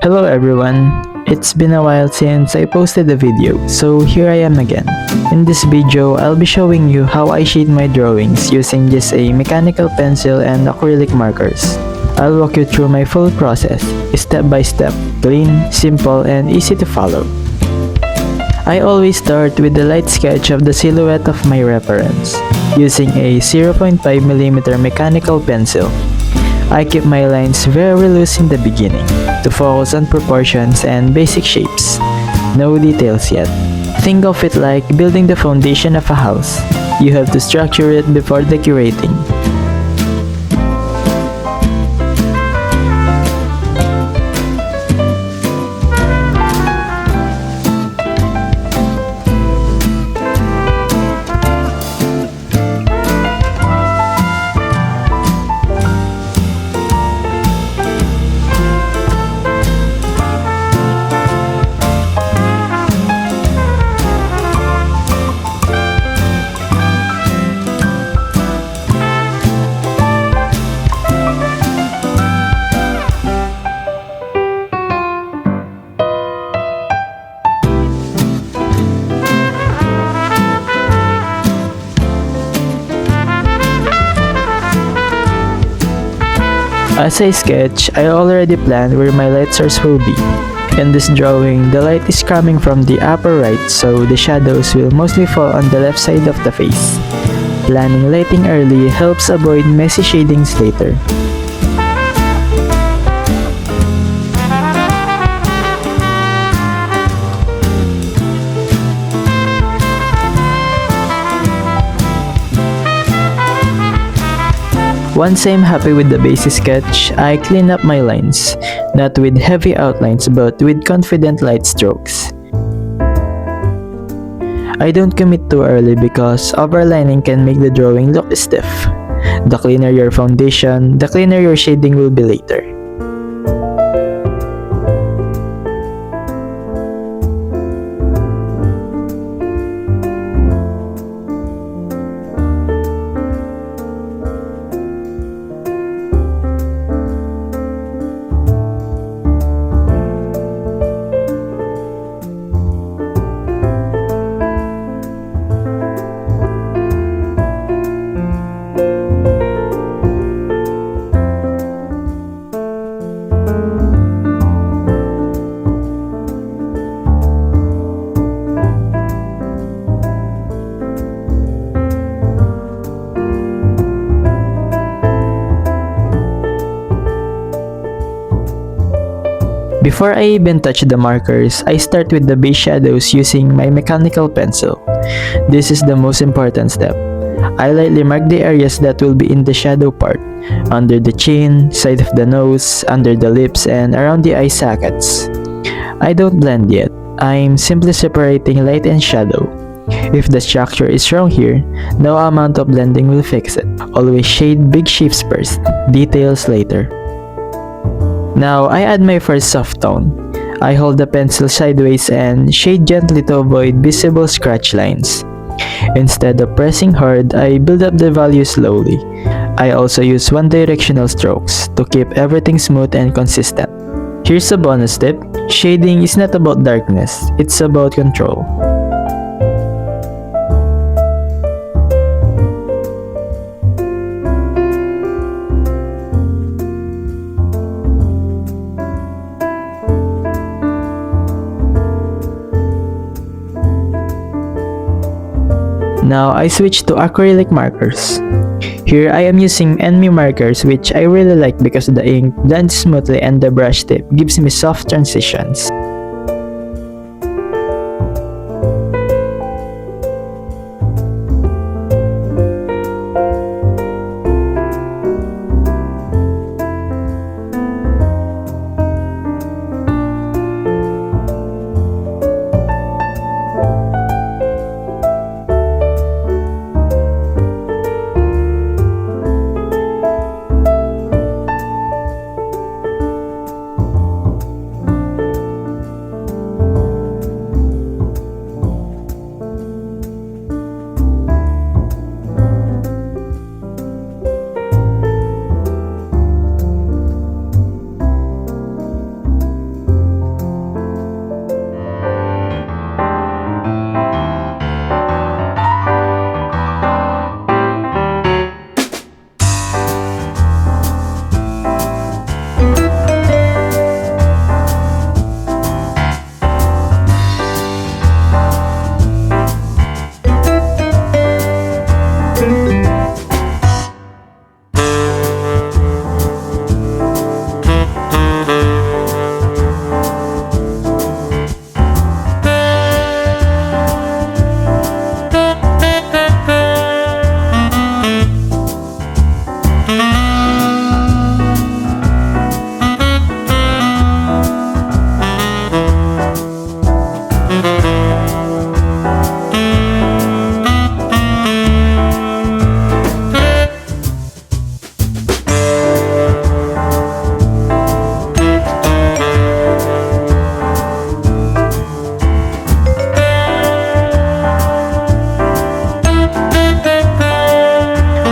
Hello everyone! It's been a while since I posted a video, so here I am again. In this video, I'll be showing you how I shade my drawings using just a mechanical pencil and acrylic markers. I'll walk you through my full process, step by step, clean, simple, and easy to follow. I always start with a light sketch of the silhouette of my reference, using a 0.5mm mechanical pencil. I keep my lines very loose in the beginning, to focus on proportions and basic shapes. No details yet. Think of it like building the foundation of a house. You have to structure it before decorating. As I sketch, I already planned where my light source will be. In this drawing, the light is coming from the upper right, so the shadows will mostly fall on the left side of the face. Planning lighting early helps avoid messy shadings later. Once I'm happy with the basic sketch, I clean up my lines, not with heavy outlines but with confident light strokes. I don't commit too early because overlining can make the drawing look stiff. The cleaner your foundation, the cleaner your shading will be later. Before I even touch the markers, I start with the base shadows using my mechanical pencil. This is the most important step. I lightly mark the areas that will be in the shadow part, under the chin, side of the nose, under the lips, and around the eye sockets. I don't blend yet. I'm simply separating light and shadow. If the structure is wrong here, no amount of blending will fix it. Always shade big shapes first, details later. Now, I add my first soft tone. I hold the pencil sideways and shade gently to avoid visible scratch lines. Instead of pressing hard, I build up the value slowly. I also use one-directional strokes to keep everything smooth and consistent. Here's a bonus tip. Shading is not about darkness, it's about control. Now I switch to acrylic markers. Here I am using ENMY markers, which I really like because the ink blends smoothly and the brush tip gives me soft transitions.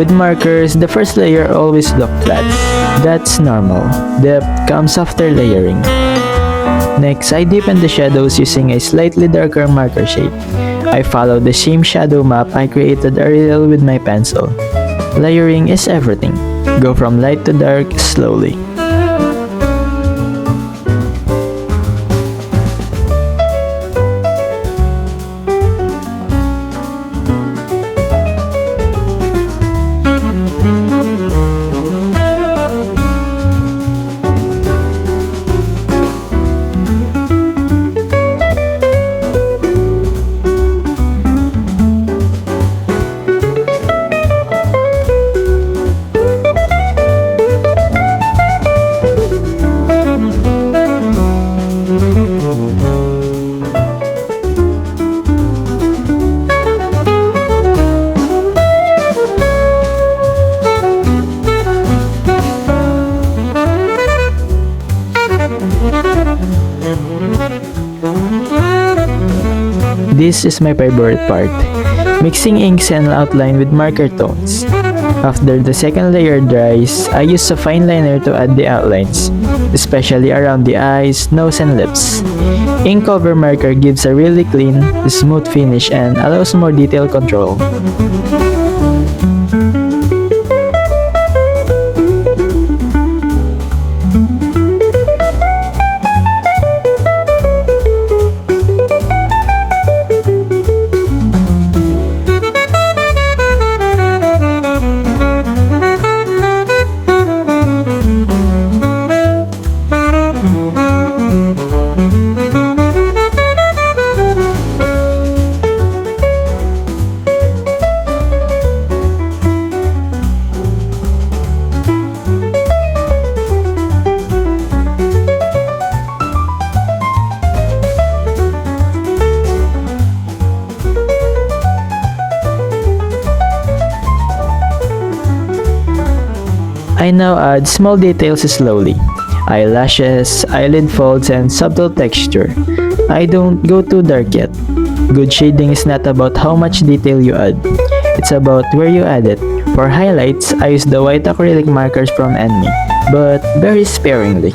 With markers, the first layer always looks flat. That's normal. Depth comes after layering. Next, I deepen the shadows using a slightly darker marker shade. I follow the same shadow map I created earlier with my pencil. Layering is everything. Go from light to dark slowly. This is my favorite part, mixing inks and outline with marker tones. After the second layer dries, I use a fine liner to add the outlines, especially around the eyes, nose, and lips. Ink over marker gives a really clean, smooth finish and allows more detail control. I now add small details slowly. Eyelashes, eyelid folds, and subtle texture. I don't go too dark yet. Good shading is not about how much detail you add. It's about where you add it. For highlights, I use the white acrylic markers from ENMY, but very sparingly.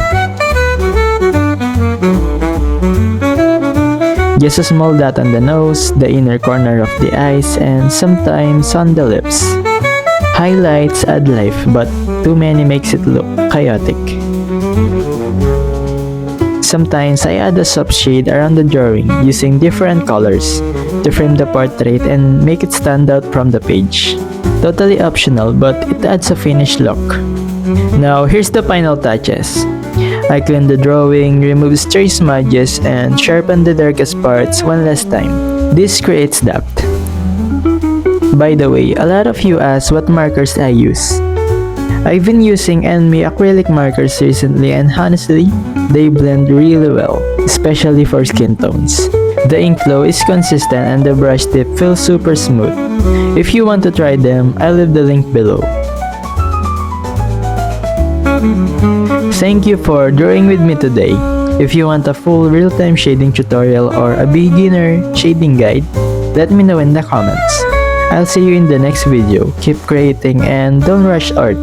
Just a small dot on the nose, the inner corner of the eyes, and sometimes on the lips. Highlights add life, but too many makes it look chaotic. Sometimes I add a soft shade around the drawing using different colors to frame the portrait and make it stand out from the page. Totally optional, but it adds a finished look. Now here's the final touches. I clean the drawing, remove stray smudges, and sharpen the darkest parts one last time. This creates depth. By the way, a lot of you ask what markers I use. I've been using ENMY acrylic markers recently and honestly, they blend really well, especially for skin tones. The ink flow is consistent and the brush tip feels super smooth. If you want to try them, I'll leave the link below. Thank you for drawing with me today. If you want a full real-time shading tutorial or a beginner shading guide, let me know in the comments. I'll see you in the next video. Keep creating and don't rush art.